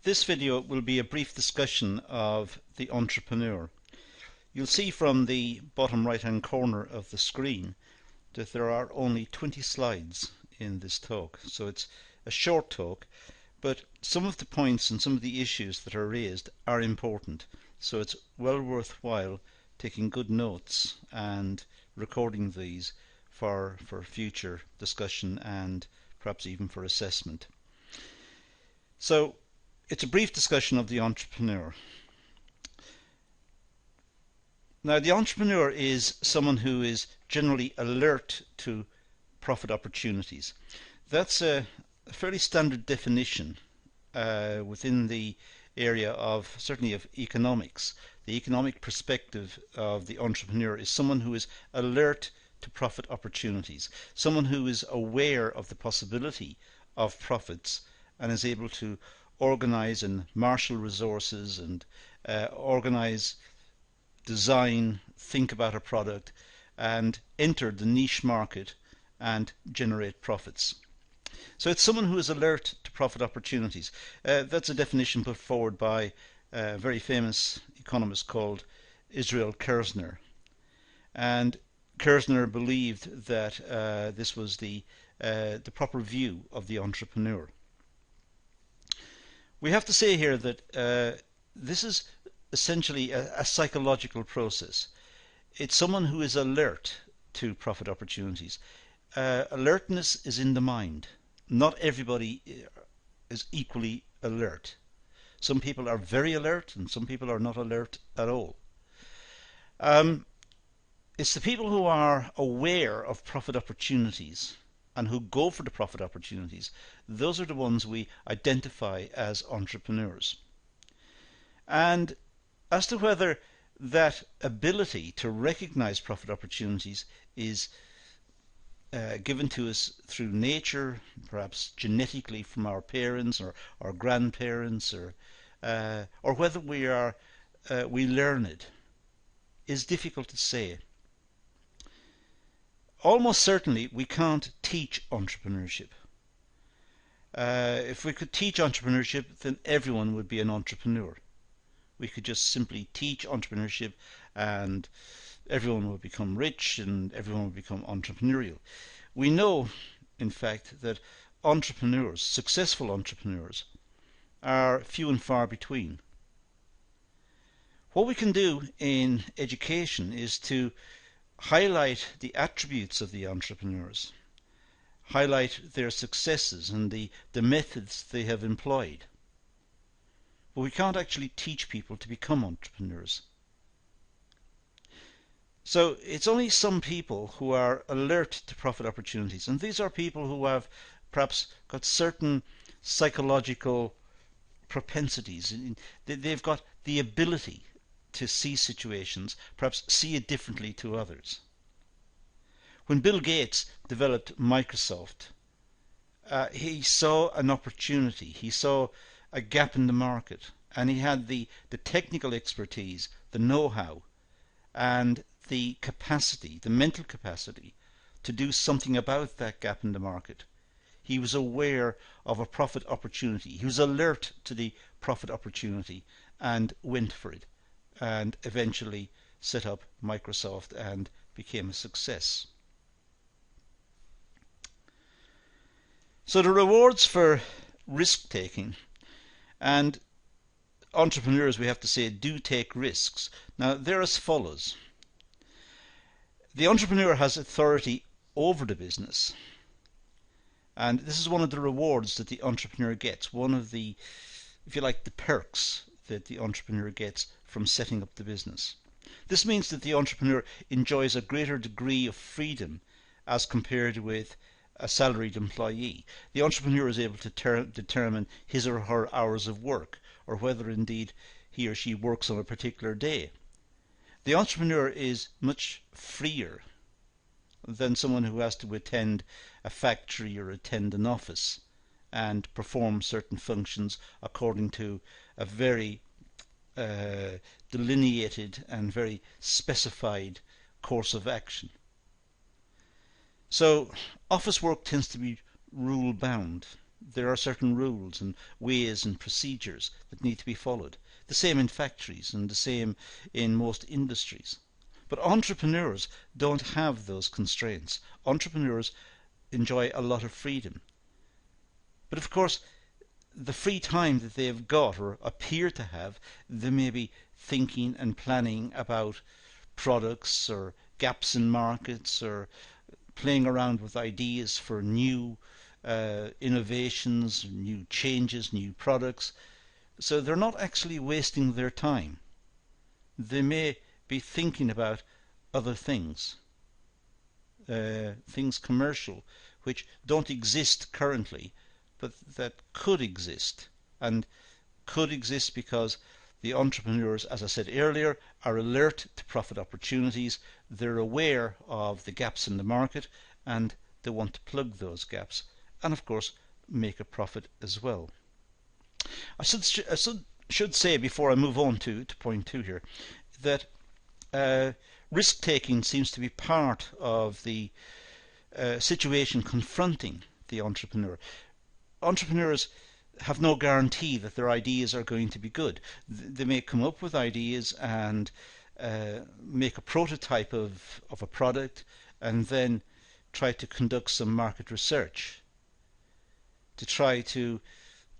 This video will be a brief discussion of the entrepreneur. You'll see from the bottom right hand corner of the screen that there are only 20 slides in this talk, so it's a short talk, but some of the points and some of the issues that are raised are important, so it's well worthwhile taking good notes and recording these for future discussion and perhaps even for assessment. So it's a brief discussion of the entrepreneur. Now, the entrepreneur is someone who is generally alert to profit opportunities. That's a fairly standard definition within the area of, certainly of economics. The economic perspective of the entrepreneur is someone who is alert to profit opportunities, someone who is aware of the possibility of profits and is able to organize and marshal resources and organize, design, think about a product and enter the niche market and generate profits. So it's someone who is alert to profit opportunities. That's a definition put forward by a very famous economist called Israel Kirzner. And Kirzner believed that this was the proper view of the entrepreneur. We have to say here that this is essentially a psychological process. It's someone who is alert to profit opportunities. Alertness is in the mind. Not everybody is equally alert. Some people are very alert and some people are not alert at all. It's the people who are aware of profit opportunities and who go for the profit opportunities. Those are the ones we identify as entrepreneurs. And as to whether that ability to recognize profit opportunities is given to us through nature, perhaps genetically from our parents or our grandparents, or whether we learn it, is difficult to say. Almost certainly we can't teach entrepreneurship. If we could teach entrepreneurship, then everyone would be an entrepreneur. We could just simply teach entrepreneurship and everyone would become rich and everyone would become entrepreneurial. We know, in fact, that entrepreneurs, successful entrepreneurs, are few and far between. What we can do in education is to highlight the attributes of the entrepreneurs, highlight their successes and the methods they have employed. But we can't actually teach people to become entrepreneurs. So it's only some people who are alert to profit opportunities, and these are people who have perhaps got certain psychological propensities. They've got the ability to see situations, perhaps see it differently to others. When Bill Gates developed Microsoft, he saw an opportunity, he saw a gap in the market, and he had the technical expertise, the know-how, and the capacity, the mental capacity to do something about that gap in the market. He was aware of a profit opportunity. He was alert to the profit opportunity and went for it, and eventually set up Microsoft and became a success. So the rewards for risk-taking, and entrepreneurs, we have to say, do take risks. Now, they're as follows. The entrepreneur has authority over the business, and this is one of the rewards that the entrepreneur gets, one of the, if you like, the perks that the entrepreneur gets from setting up the business. This means that the entrepreneur enjoys a greater degree of freedom as compared with a salaried employee. The entrepreneur is able to determine his or her hours of work, or whether indeed he or she works on a particular day. The entrepreneur is much freer than someone who has to attend a factory or attend an office and perform certain functions according to a very delineated and very specified course of action. So office work tends to be rule bound. There are certain rules and ways and procedures that need to be followed. The same in factories and the same in most industries. But entrepreneurs don't have those constraints. Entrepreneurs enjoy a lot of freedom. But of course, the free time that they've got or appear to have, they may be thinking and planning about products or gaps in markets or playing around with ideas for new innovations, new changes, new products. So they're not actually wasting their time. They may be thinking about other things, things commercial, which don't exist currently, but that could exist, and could exist because the entrepreneurs, as I said earlier, are alert to profit opportunities. They're aware of the gaps in the market and they want to plug those gaps and of course make a profit as well. I should say before I move on to point 2 here that risk taking seems to be part of the situation confronting the entrepreneur. Entrepreneurs have no guarantee that their ideas are going to be good. They may come up with ideas and make a prototype of a product and then try to conduct some market research to try to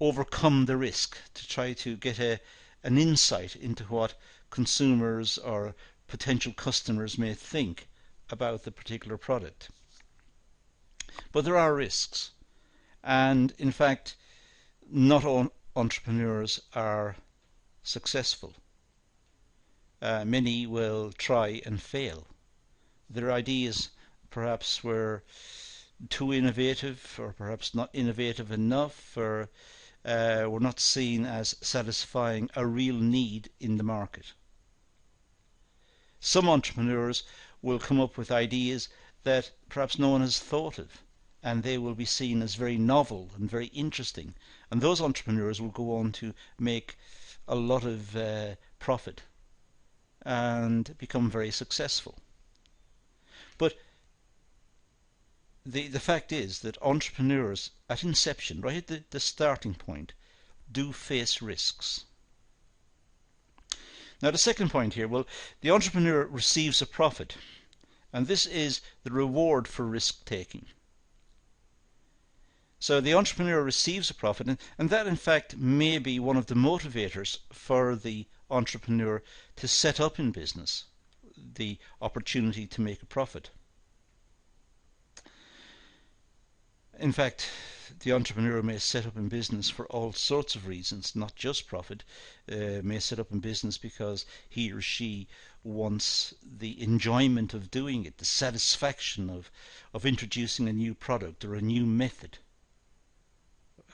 overcome the risk, to try to get an insight into what consumers or potential customers may think about the particular product. But there are risks, and in fact not all entrepreneurs are successful. Many will try and fail. Their ideas perhaps were too innovative, or perhaps not innovative enough, or were not seen as satisfying a real need in the market. Some entrepreneurs will come up with ideas that perhaps no one has thought of, and they will be seen as very novel and very interesting, and those entrepreneurs will go on to make a lot of profit and become very successful. But the fact is that entrepreneurs at inception, right at the starting point, do face risks. Now the second point here, well, the entrepreneur receives a profit, and this is the reward for risk taking. So the entrepreneur receives a profit, and that in fact may be one of the motivators for the entrepreneur to set up in business, the opportunity to make a profit. In fact, the entrepreneur may set up in business for all sorts of reasons, not just profit. May set up in business because he or she wants the enjoyment of doing it, the satisfaction of introducing a new product or a new method,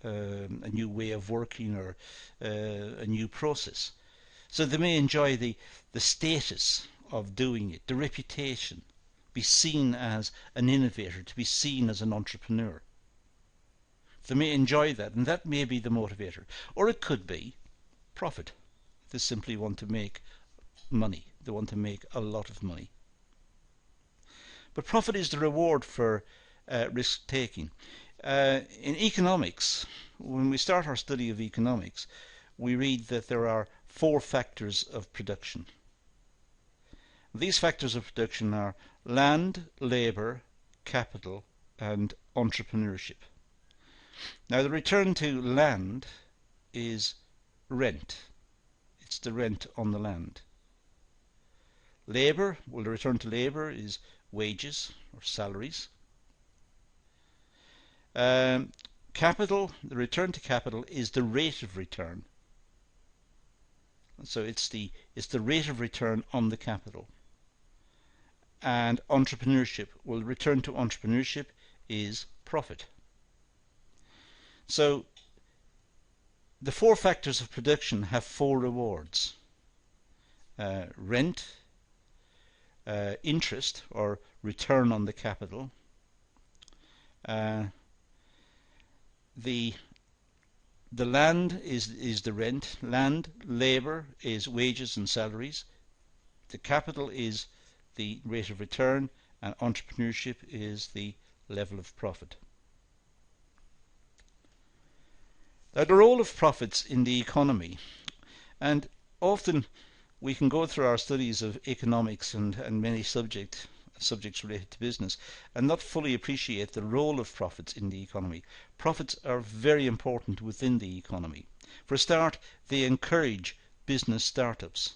a new way of working, or a new process. So they may enjoy the status of doing it, the reputation, be seen as an innovator, to be seen as an entrepreneur. They may enjoy that, and that may be the motivator. Or it could be profit. They simply want to make money. They want to make a lot of money. But profit is the reward for risk taking. In economics, when we start our study of economics, we read that there are 4 factors of production. These factors of production are land, labour, capital, and entrepreneurship. Now the return to land is rent. It's the rent on the land. Labour, well, the return to labour is wages or salaries. Capital, the return to capital is the rate of return. So it's the rate of return on the capital. And entrepreneurship, well, the return to entrepreneurship is profit. So the 4 factors of production have 4 rewards. Rent, interest or return on the capital, the land is the rent, land, labour is wages and salaries, the capital is the rate of return, and entrepreneurship is the level of profit. Now, the role of profits in the economy, and often we can go through our studies of economics and many subjects related to business and not fully appreciate the role of profits in the economy. Profits are very important within the economy. For a start, they encourage business startups.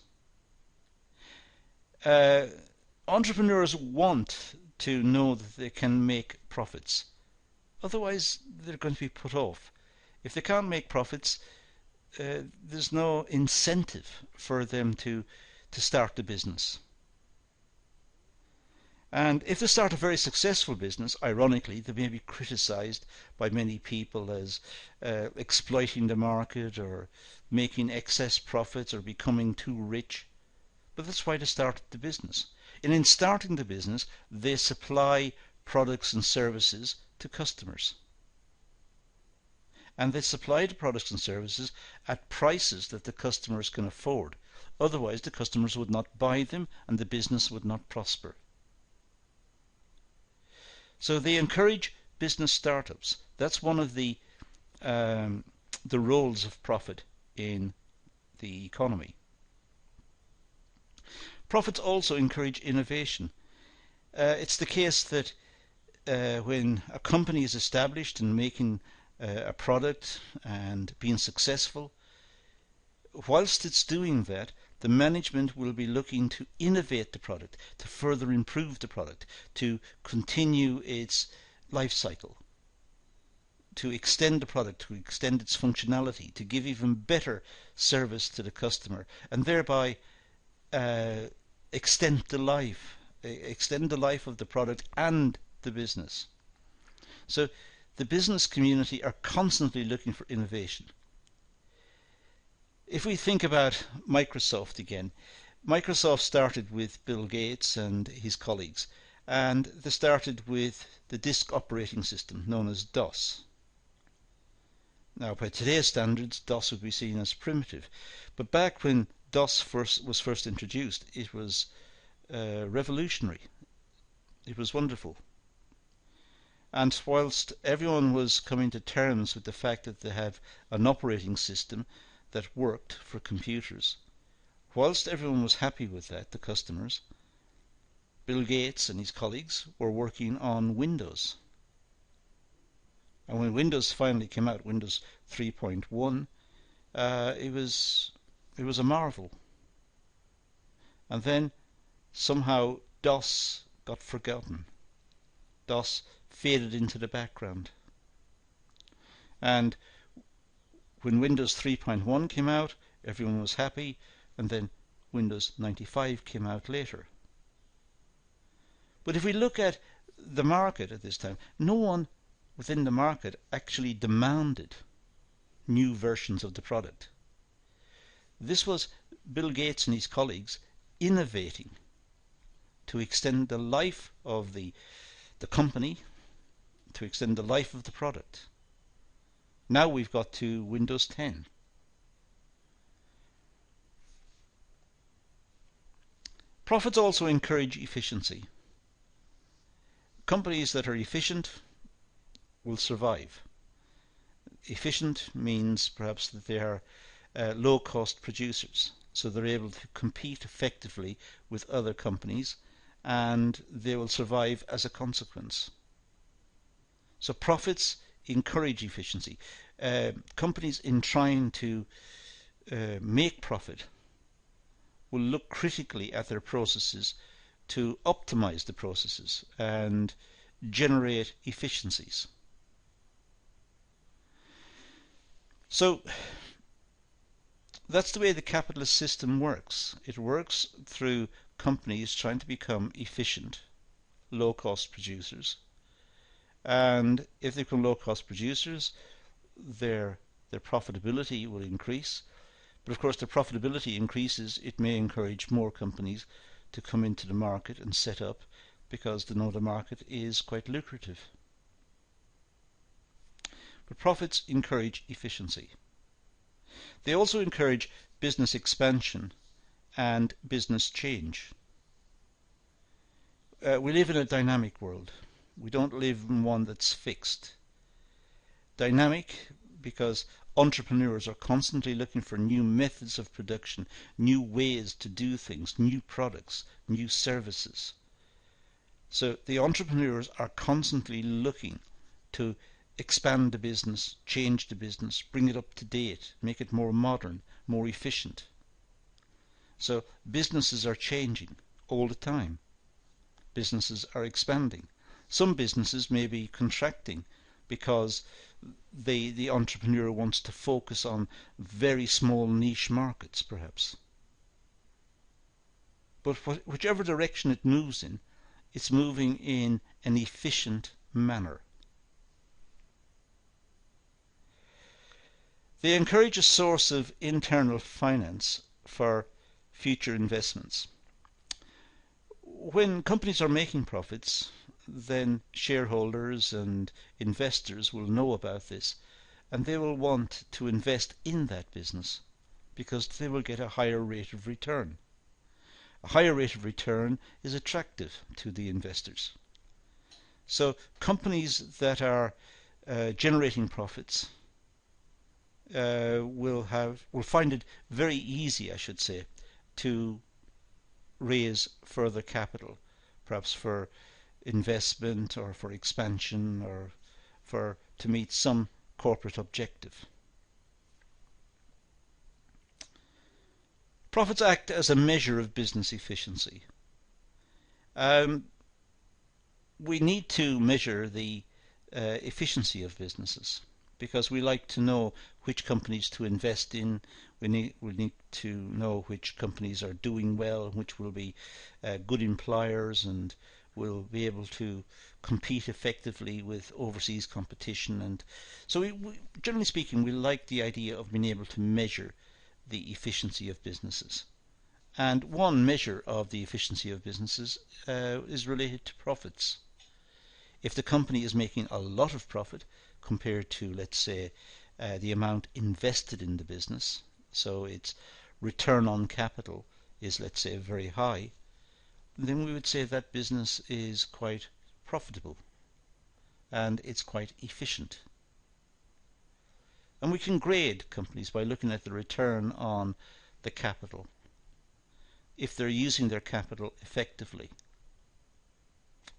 Entrepreneurs want to know that they can make profits. Otherwise, they're going to be put off. If they can't make profits, there's no incentive for them to start the business. And if they start a very successful business, ironically, they may be criticized by many people as exploiting the market or making excess profits or becoming too rich. But that's why they started the business. And in starting the business, they supply products and services to customers. And they supply the products and services at prices that the customers can afford. Otherwise, the customers would not buy them and the business would not prosper. So they encourage business startups. That's one of the roles of profit in the economy. Profits also encourage innovation. It's the case that when a company is established and making a product and being successful, whilst it's doing that, the management will be looking to innovate the product, to further improve the product, to continue its life cycle, to extend the product, to extend its functionality, to give even better service to the customer, and thereby extend the life of the product and the business. So the business community are constantly looking for innovation. If we think about Microsoft again, Microsoft started with Bill Gates and his colleagues, and they started with the disk operating system known as DOS. Now, by today's standards, DOS would be seen as primitive, but back when DOS was first introduced, it was revolutionary. It was wonderful. And whilst everyone was coming to terms with the fact that they have an operating system that worked for computers, whilst everyone was happy with that, the customers, Bill Gates and his colleagues were working on Windows. And when Windows finally came out, Windows 3.1, it was a marvel. And then somehow DOS got forgotten. DOS faded into the background. And when Windows 3.1 came out, everyone was happy, and then Windows 95 came out later. But if we look at the market at this time, no one within the market actually demanded new versions of the product. This was Bill Gates and his colleagues innovating to extend the life of the company, to extend the life of the product. Now we've got to Windows 10. Profits also encourage efficiency. Companies that are efficient will survive. Efficient means perhaps that they are low-cost producers, so they're able to compete effectively with other companies, and they will survive as a consequence. So profits encourage efficiency. Companies in trying to make profit will look critically at their processes to optimize the processes and generate efficiencies. So that's the way the capitalist system works. It works through companies trying to become efficient, low-cost producers. And if they become low-cost producers, their profitability will increase. But of course, the profitability increases, it may encourage more companies to come into the market and set up, because they know the market is quite lucrative. But profits encourage efficiency. They also encourage business expansion and business change. We live in a dynamic world. We don't live in one that's fixed. Dynamic because Entrepreneurs are constantly looking for new methods of production, new ways to do things, new products, new services. So the entrepreneurs are constantly looking to expand the business, change the business, bring it up to date, make it more modern, more efficient. So businesses are changing all the time. Businesses are expanding. Some businesses may be contracting because the entrepreneur wants to focus on very small niche markets, perhaps. But whichever direction it moves in, it's moving in an efficient manner. They encourage a source of internal finance for future investments. When companies are making profits, then shareholders and investors will know about this, and they will want to invest in that business because they will get a higher rate of return. A higher rate of return is attractive to the investors. So companies that are generating profits will find it very easy, I should say, to raise further capital, perhaps for investment or for expansion or to meet some corporate objective. Profits act as a measure of business efficiency. We need to measure the efficiency of businesses because we like to know which companies to invest in. We need to know which companies are doing well, which will be good employers and will be able to compete effectively with overseas competition. And so generally speaking, we like the idea of being able to measure the efficiency of businesses. And one measure of the efficiency of businesses is related to profits. If the company is making a lot of profit compared to, let's say, the amount invested in the business, so its return on capital is, let's say, very high, then we would say that business is quite profitable and it's quite efficient. And we can grade companies by looking at the return on the capital, if they're using their capital effectively.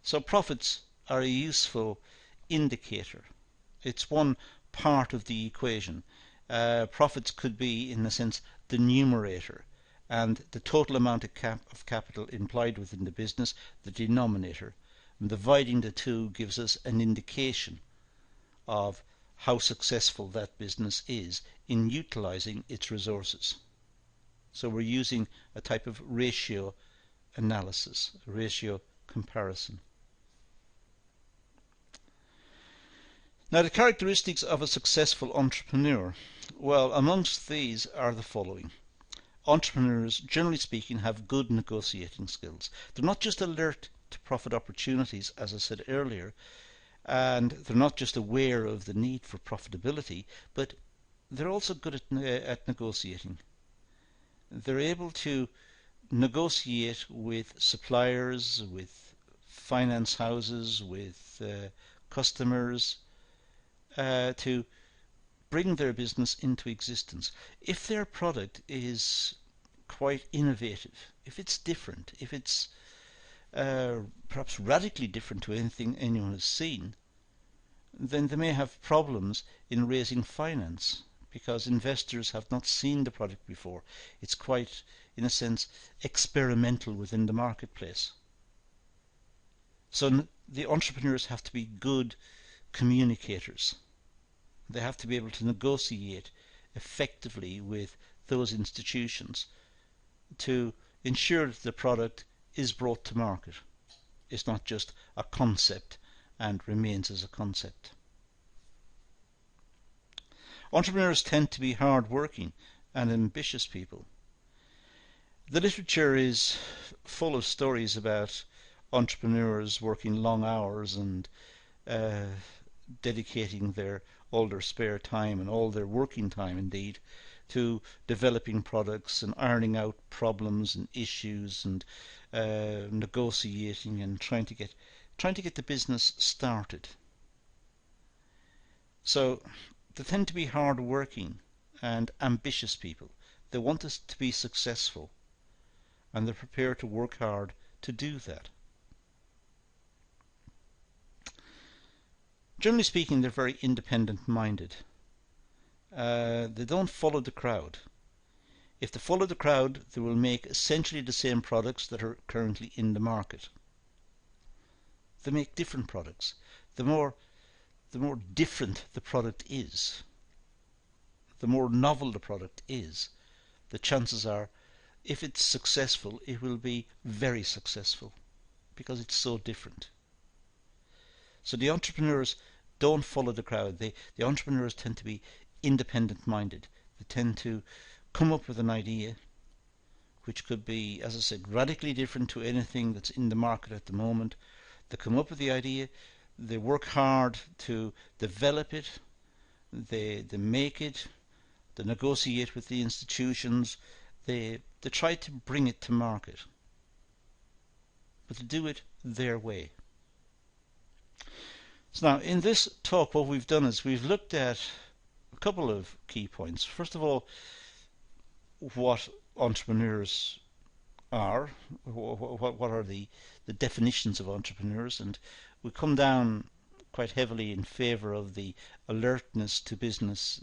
So profits are a useful indicator. It's one part of the equation. Profits could be, in a sense, the numerator, and the total amount of capital employed within the business, the denominator. And dividing the two gives us an indication of how successful that business is in utilizing its resources. So we're using a type of ratio analysis, a ratio comparison. Now, the characteristics of a successful entrepreneur. Well, amongst these are the following. Entrepreneurs, generally speaking, have good negotiating skills. They're not just alert to profit opportunities, as I said earlier, and they're not just aware of the need for profitability, but they're also good at negotiating. They're able to negotiate with suppliers, with finance houses, with customers, to bring their business into existence. If their product is quite innovative, if it's different, if it's perhaps radically different to anything anyone has seen, then they may have problems in raising finance because investors have not seen the product before. It's quite, in a sense, experimental within the marketplace. So the entrepreneurs have to be good communicators. They have to be able to negotiate effectively with those institutions to ensure that the product is brought to market. It's not just a concept and remains as a concept. Entrepreneurs tend to be hard-working and ambitious people. The literature is full of stories about entrepreneurs working long hours and dedicating all their spare time and all their working time indeed to developing products and ironing out problems and issues and negotiating and trying to get the business started. So they tend to be hard-working and ambitious people. They want us to be successful, and they're prepared to work hard to do that. Generally speaking, they're very independent-minded. They don't follow the crowd. If they follow the crowd, they will make essentially the same products that are currently in the market. They make different products. The more different the product is, the more novel the product is, the chances are, if it's successful, it will be very successful because it's so different. So the entrepreneurs don't follow the crowd. The entrepreneurs tend to be independent-minded. They tend to come up with an idea which could be, as I said, radically different to anything that's in the market at the moment. They come up with the idea, they work hard to develop it, they make it, they negotiate with the institutions, they try to bring it to market, but they do it their way. So now in this talk what we've done is we've looked at a couple of key points. First of all, what entrepreneurs are, what are the definitions of entrepreneurs, and we come down quite heavily in favour of the alertness to business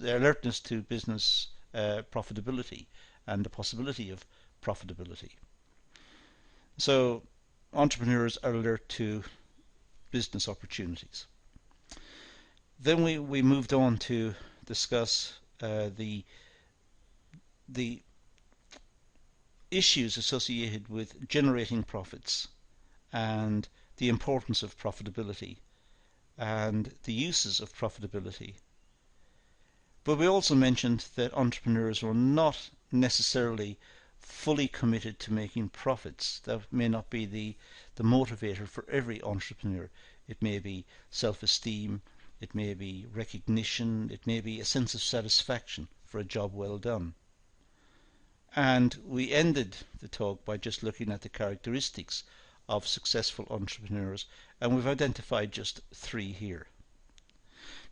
profitability and the possibility of profitability. So entrepreneurs are alert to business opportunities. Then we moved on to discuss the issues associated with generating profits and the importance of profitability and the uses of profitability. But we also mentioned that entrepreneurs are not necessarily fully committed to making profits. That may not be the motivator for every entrepreneur. It may be self-esteem, it may be recognition, it may be a sense of satisfaction for a job well done. And we ended the talk by just looking at the characteristics of successful entrepreneurs, and we've identified just 3 here.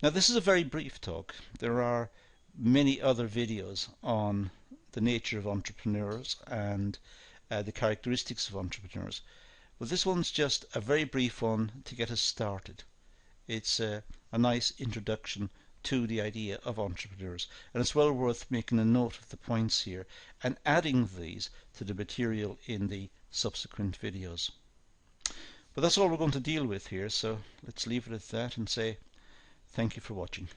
Now this is a very brief talk. There are many other videos on the nature of entrepreneurs and the characteristics of entrepreneurs, but this one's just a very brief one to get us started. It's a nice introduction to the idea of entrepreneurs, and it's well worth making a note of the points here and adding these to the material in the subsequent videos. But that's all we're going to deal with here, so let's leave it at that and say thank you for watching.